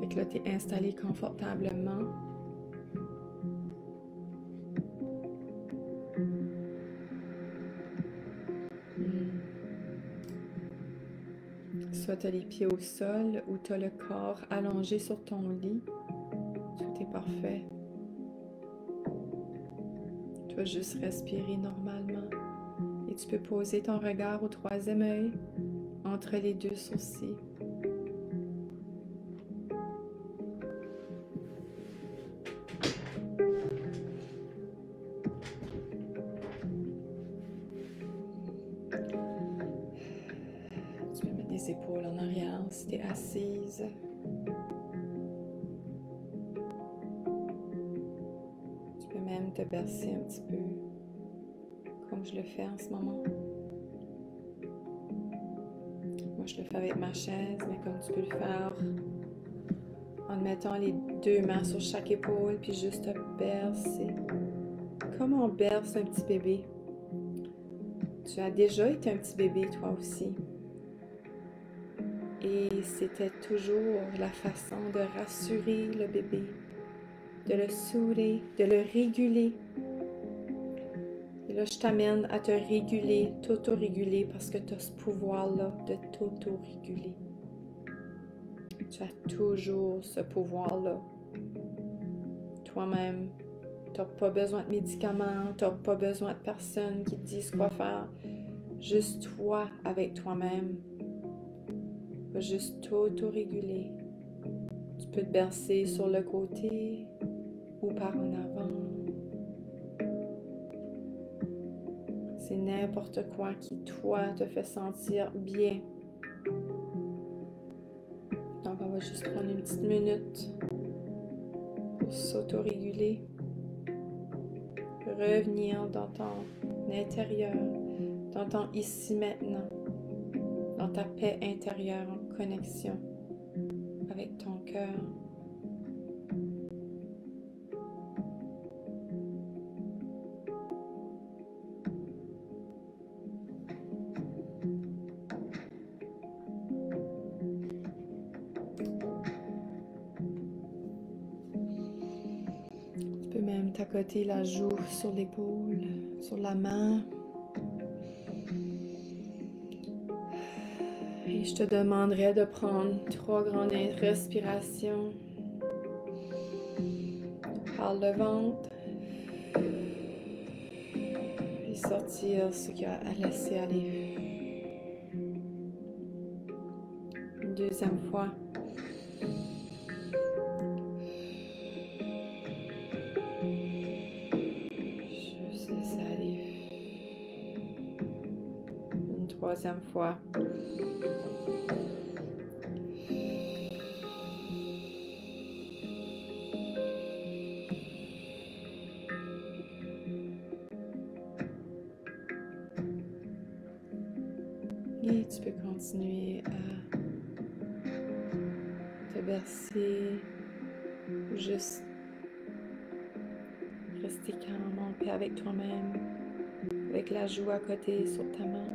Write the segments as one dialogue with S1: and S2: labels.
S1: Fait que là, tu es installé confortablement. Soit tu as les pieds au sol ou tu as le corps allongé sur ton lit. Tout est parfait. Tu vas juste respirer normalement. Et tu peux poser ton regard au troisième œil, entre les deux sourcils. Tu peux mettre les épaules en arrière si tu es assise. Tu peux même te bercer un petit peu, comme je le fais en ce moment. Moi, je le fais avec ma chaise, mais comme tu peux le faire en mettant les deux mains sur chaque épaule, puis juste te bercer. Comme on berce un petit bébé. Tu as déjà été un petit bébé, toi aussi. Et c'était toujours la façon de rassurer le bébé, de le soulager, de le réguler. Et là, je t'amène à te réguler, t'auto-réguler, parce que tu as ce pouvoir-là de t'auto-réguler. Tu as toujours ce pouvoir-là. Toi-même, tu n'as pas besoin de médicaments, tu n'as pas besoin de personne qui te dise quoi faire. Juste toi avec toi-même. Va juste t'auto-réguler. Tu peux te bercer sur le côté ou par en avant. C'est n'importe quoi qui, toi, te fait sentir bien. Donc, on va juste prendre une petite minute pour s'auto-réguler. Revenir dans ton intérieur, dans ton ici maintenant, dans ta paix intérieure en connexion avec ton cœur. Tu peux même t'accoter la joue sur l'épaule, sur la main. Et je te demanderai de prendre 3 grandes respirations par le ventre et sortir ce qu'il y a à laisser aller. Une deuxième fois. Juste laisser aller. Une troisième fois. Et tu peux continuer à te bercer, juste rester calme, en paix avec toi-même, avec la joue à côté sur ta main.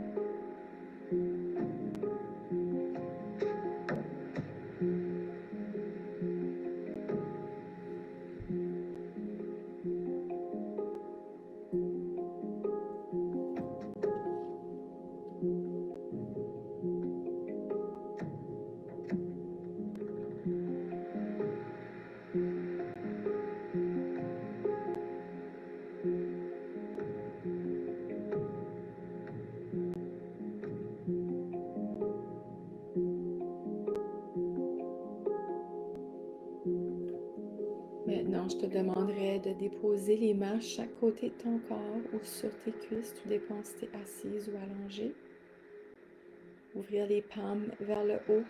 S1: Maintenant, je te demanderai de déposer les mains à chaque côté de ton corps ou sur tes cuisses, tout dépend si tu es assise ou allongée. Ouvrir les palmes vers le haut.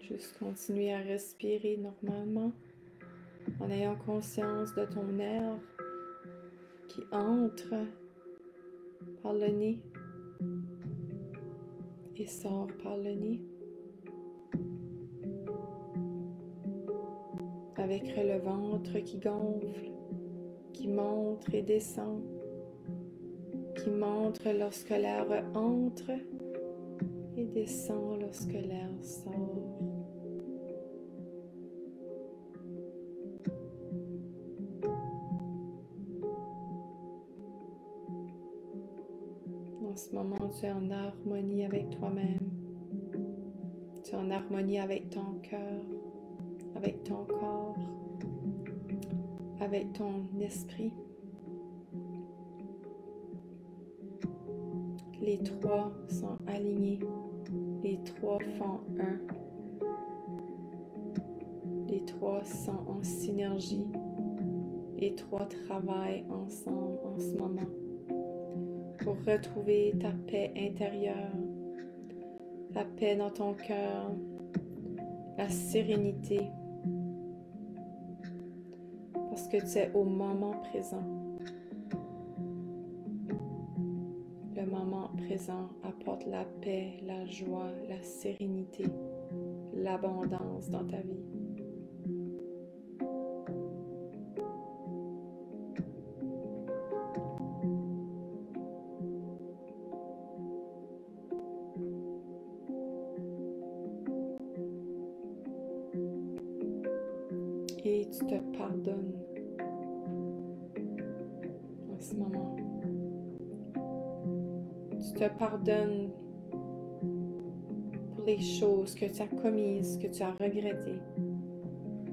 S1: Juste continuer à respirer normalement en ayant conscience de ton air qui entre par le nez et sort par le nez. Avec le ventre qui gonfle, qui monte et descend, qui monte lorsque l'air entre et descend lorsque l'air sort. En ce moment, tu es en harmonie avec toi-même. Tu es en harmonie avec ton cœur, avec ton corps, avec ton esprit. Les trois sont alignés. Les trois font un. Les trois sont en synergie. Les trois travaillent ensemble en ce moment pour retrouver ta paix intérieure, la paix dans ton cœur, la sérénité, parce que tu es au moment présent. Le moment présent apporte la paix, la joie, la sérénité, l'abondance dans ta vie. Et tu te pardonnes en ce moment. Tu te pardonnes pour les choses que tu as commises, que tu as regrettées,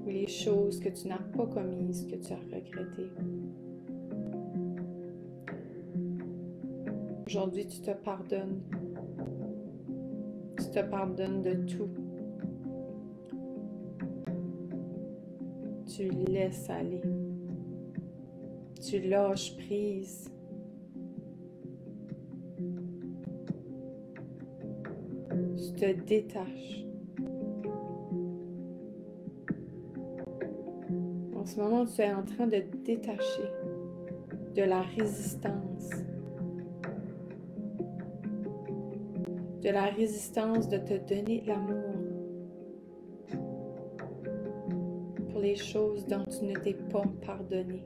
S1: ou les choses que tu n'as pas commises, que tu as regrettées. Aujourd'hui, tu te pardonnes. Tu te pardonnes de tout. Tu laisses aller. Tu lâches prise. Tu te détaches. En ce moment, tu es en train de te détacher de la résistance. De la résistance de te donner de l'amour pour les choses dont tu ne t'es pas pardonné.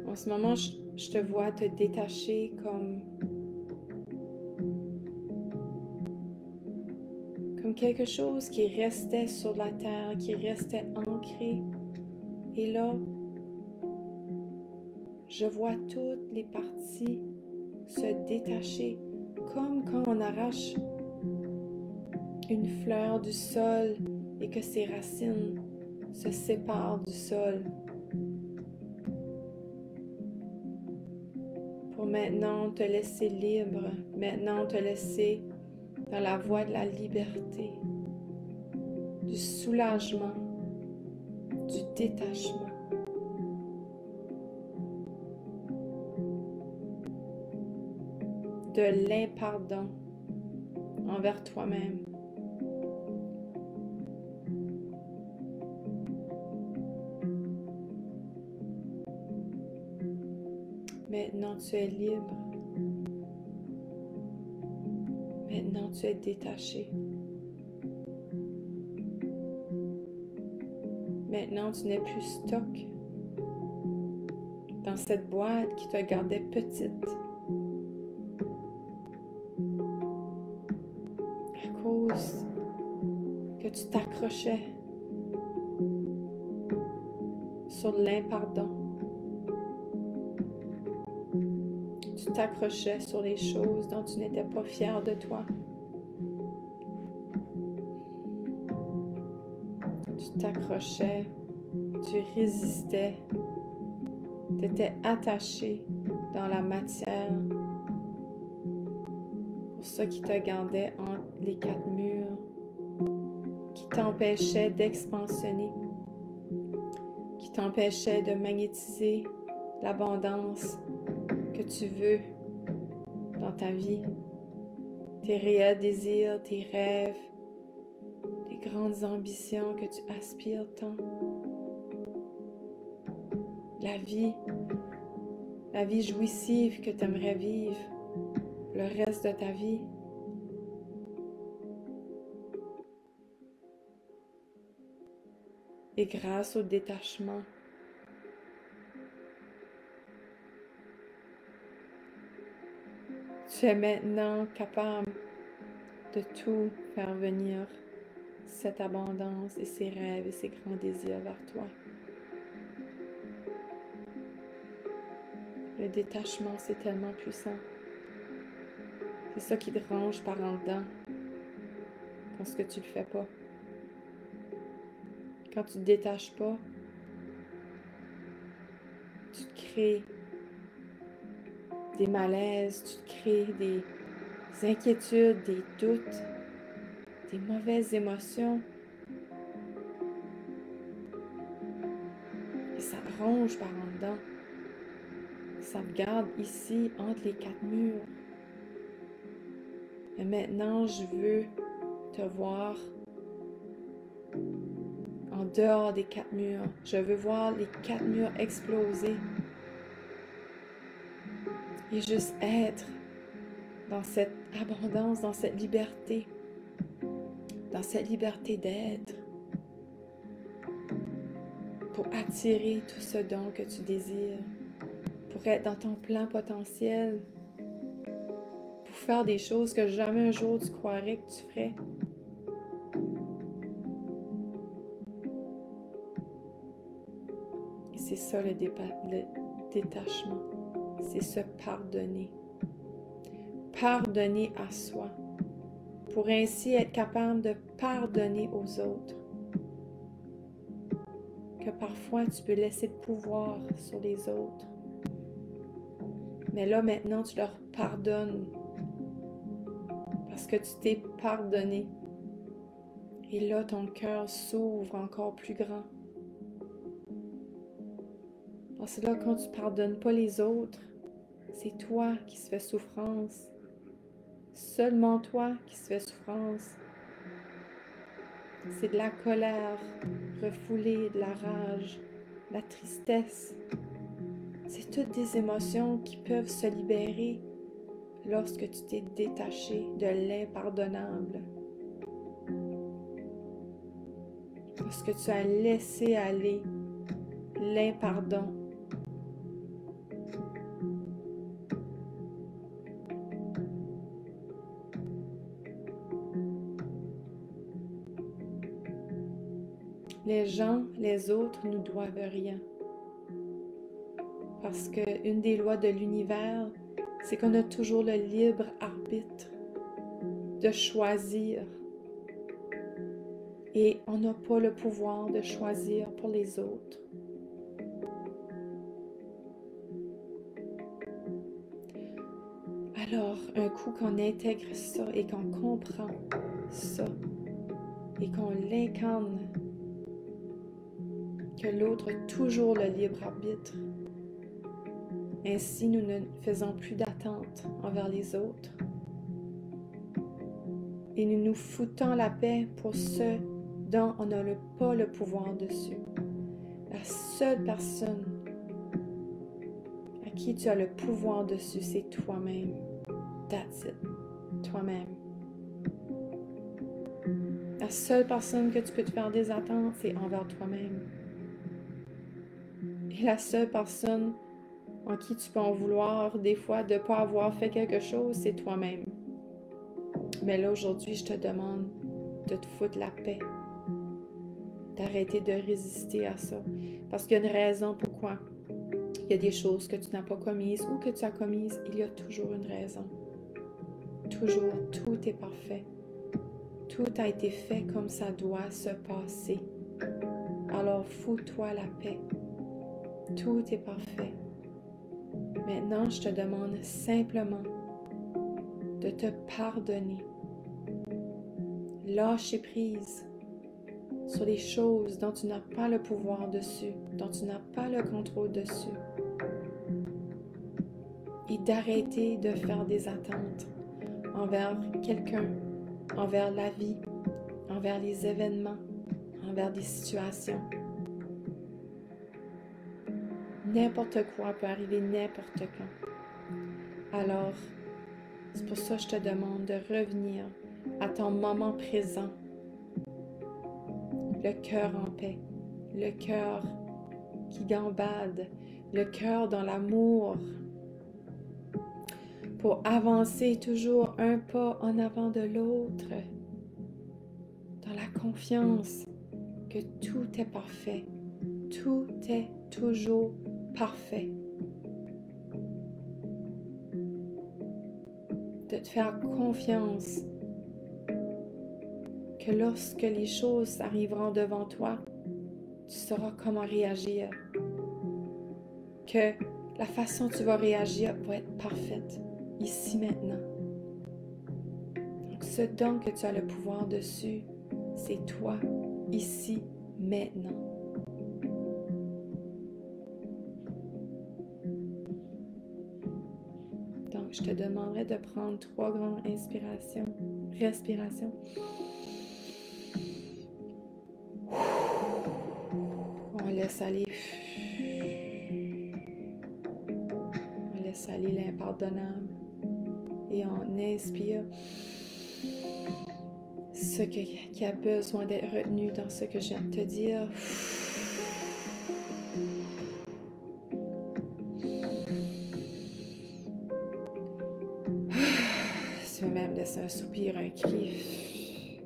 S1: En ce moment, je te vois te détacher comme quelque chose qui restait sur la terre, qui restait ancré. Et là, je vois toutes les parties se détacher, comme quand on arrache une fleur du sol et que ses racines se séparent du sol. Pour maintenant te laisser libre, maintenant te laisser dans la voie de la liberté, du soulagement, du détachement. De l'impardon envers toi-même. Maintenant, tu es libre. Maintenant, tu es détaché. Maintenant, tu n'es plus stock dans cette boîte qui te gardait petite. À cause que tu t'accrochais sur l'impardon. Tu t'accrochais sur les choses dont tu n'étais pas fier de toi. Tu t'accrochais, tu résistais, tu étais attaché dans la matière. Pour ça qui te gardait entre les quatre murs, qui t'empêchait d'expansionner, qui t'empêchait de magnétiser l'abondance que tu veux dans ta vie, tes réels désirs, tes rêves, tes grandes ambitions que tu aspires tant. La vie jouissive que tu aimerais vivre le reste de ta vie. Et grâce au détachement, tu tu es maintenant capable de tout faire venir, cette abondance et ces rêves et ces grands désirs vers toi. Le détachement, c'est tellement puissant. C'est ça qui te range par en dedans parce que tu le fais pas. Quand tu te détaches pas, tu te crées des malaises, tu te crées des inquiétudes, des doutes, des mauvaises émotions. Et ça te ronge par en dedans. Ça te garde ici, entre les quatre murs. Et maintenant, je veux te voir en dehors des quatre murs. Je veux voir les quatre murs exploser. Et juste être dans cette abondance, dans cette liberté d'être, pour attirer tout ce don que tu désires, pour être dans ton plein potentiel, pour faire des choses que jamais un jour tu croirais que tu ferais. Et c'est ça le détachement, c'est se pardonner. Pardonner à soi, pour ainsi être capable de pardonner aux autres. Que parfois tu peux laisser le pouvoir sur les autres. Mais là maintenant tu leur pardonnes parce que tu t'es pardonné. Et là ton cœur s'ouvre encore plus grand. Parce que là quand tu pardonnes pas les autres, c'est toi qui se fais souffrance. Seulement toi qui se fais souffrance. C'est de la colère refoulée, de la rage, de la tristesse. C'est toutes des émotions qui peuvent se libérer lorsque tu t'es détaché de l'impardonnable. Lorsque tu as laissé aller l'impardon. Les gens, les autres nous doivent rien. Parce qu'une des lois de l'univers, c'est qu'on a toujours le libre arbitre de choisir. Et on n'a pas le pouvoir de choisir pour les autres. Alors, un coup qu'on intègre ça et qu'on comprend ça et qu'on l'incarne, que l'autre a toujours le libre arbitre, ainsi nous ne faisons plus d'attente envers les autres et nous nous foutons la paix pour ceux dont on n'a pas le pouvoir dessus. La seule personne à qui tu as le pouvoir dessus, c'est toi-même. That's it. Toi-même. La seule personne que tu peux te faire des attentes, c'est envers toi-même. Et la seule personne en qui tu peux en vouloir des fois de ne pas avoir fait quelque chose, c'est toi-même. Mais là, aujourd'hui, je te demande de te foutre la paix. D'arrêter de résister à ça. Parce qu'il y a une raison pourquoi il y a des choses que tu n'as pas commises ou que tu as commises. Il y a toujours une raison. Toujours, tout est parfait. Tout a été fait comme ça doit se passer. Alors, fous-toi la paix. Tout est parfait. Maintenant, je te demande simplement de te pardonner. Lâcher prise sur les choses dont tu n'as pas le pouvoir dessus, dont tu n'as pas le contrôle dessus. Et d'arrêter de faire des attentes envers quelqu'un, envers la vie, envers les événements, envers des situations. N'importe quoi peut arriver n'importe quand. Alors, c'est pour ça que je te demande de revenir à ton moment présent. Le cœur en paix, le cœur qui gambade, le cœur dans l'amour. pour avancer toujours un pas en avant de l'autre, dans la confiance que tout est parfait, tout est toujours parfait. De te faire confiance que lorsque les choses arriveront devant toi, tu sauras comment réagir, que la façon dont tu vas réagir va être parfaite, ici maintenant. Donc ce don que tu as le pouvoir dessus, c'est toi, ici, maintenant. Donc je te demanderai de prendre 3 grandes respirations. On laisse aller. On laisse aller l'impardonnable. Et on inspire ce qui a besoin d'être retenu dans ce que je viens de te dire. Tu veux même laisser un soupir, un cri.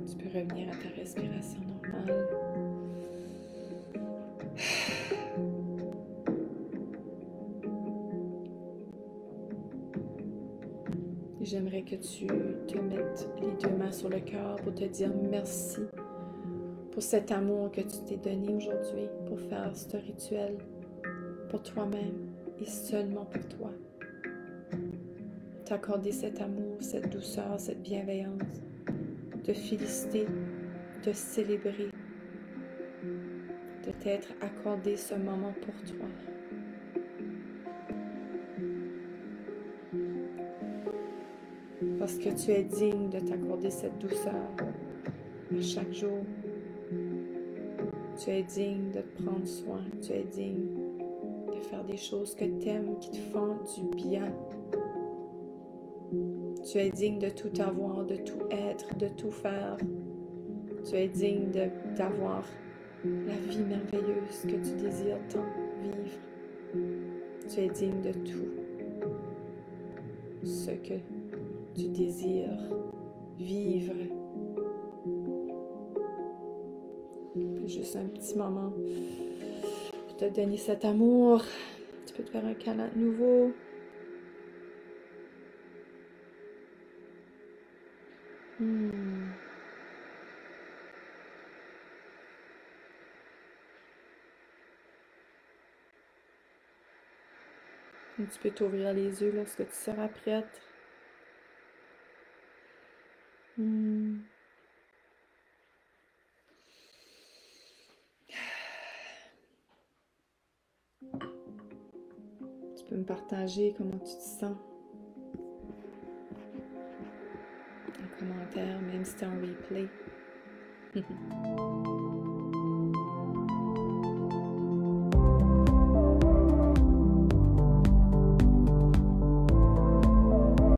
S1: Tu peux revenir à ta respiration normale. J'aimerais que tu te mettes les 2 mains sur le cœur pour te dire merci pour cet amour que tu t'es donné aujourd'hui pour faire ce rituel pour toi-même et seulement pour toi. T'accorder cet amour, cette douceur, cette bienveillance, te féliciter, te célébrer, de t'être accordé ce moment pour toi. Parce que tu es digne de t'accorder cette douceur à chaque jour. Tu es digne de te prendre soin. Tu es digne de faire des choses que tu aimes, qui te font du bien. Tu es digne de tout avoir, de tout être, de tout faire. Tu es digne d'avoir la vie merveilleuse que tu désires tant vivre. Tu es digne de tout ce que tu désires vivre. Juste un petit moment pour te donner cet amour. Tu peux te faire un câlin de nouveau. Et tu peux t'ouvrir les yeux lorsque tu seras prête. Tu peux me partager comment tu te sens. En commentaire, même si c'est en replay.